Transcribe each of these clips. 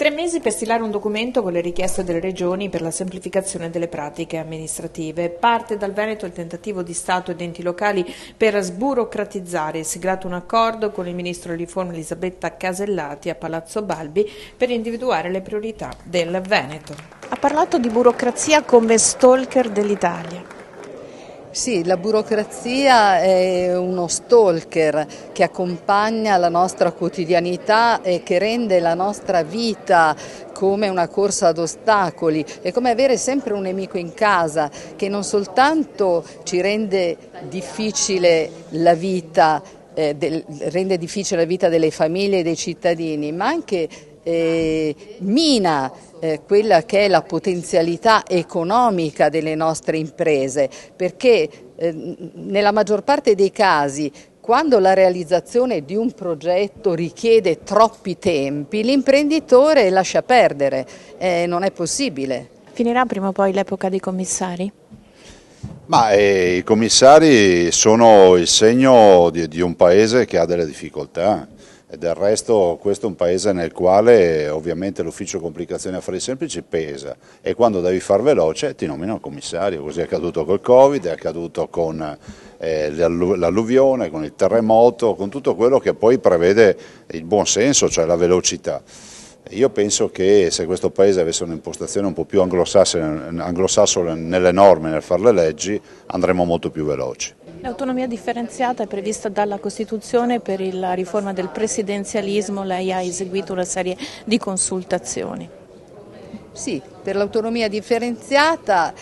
3 mesi per stilare un documento con le richieste delle regioni per la semplificazione delle pratiche amministrative. Parte dal Veneto il tentativo di Stato ed enti locali per sburocratizzare. È siglato un accordo con il ministro delle riforme Elisabetta Casellati a Palazzo Balbi per individuare le priorità del Veneto. Ha parlato di burocrazia come stalker dell'Italia. Sì, la burocrazia è uno stalker che accompagna la nostra quotidianità e che rende la nostra vita come una corsa ad ostacoli. È come avere sempre un nemico in casa che non soltanto ci rende difficile la vita, rende difficile la vita delle famiglie e dei cittadini, ma anche mina quella che è la potenzialità economica delle nostre imprese, perché nella maggior parte dei casi quando la realizzazione di un progetto richiede troppi tempi, l'imprenditore lascia perdere, non è possibile. Finirà prima o poi l'epoca dei commissari? Ma i commissari sono il segno di un paese che ha delle difficoltà. E del resto questo è un paese nel quale ovviamente l'ufficio complicazioni affari semplici pesa e quando devi far veloce ti nominano il commissario, così è accaduto col Covid, è accaduto con l'alluvione, con il terremoto, con tutto quello che poi prevede il buon senso, cioè la velocità. Io penso che se questo paese avesse un'impostazione un po' più anglosassone nelle norme, nel fare le leggi, andremo molto più veloci. L'autonomia differenziata è prevista dalla Costituzione per la riforma del presidenzialismo, lei ha eseguito una serie di consultazioni. Sì, per l'autonomia differenziata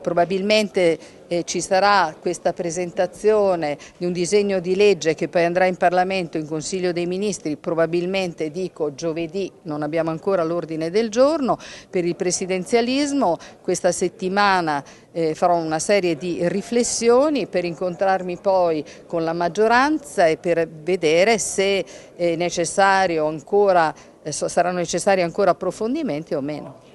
probabilmente ci sarà questa presentazione di un disegno di legge che poi andrà in Parlamento, in Consiglio dei Ministri, probabilmente dico giovedì, non abbiamo ancora l'ordine del giorno. Per il presidenzialismo questa settimana farò una serie di riflessioni per incontrarmi poi con la maggioranza e per vedere se saranno necessari ancora approfondimenti o meno.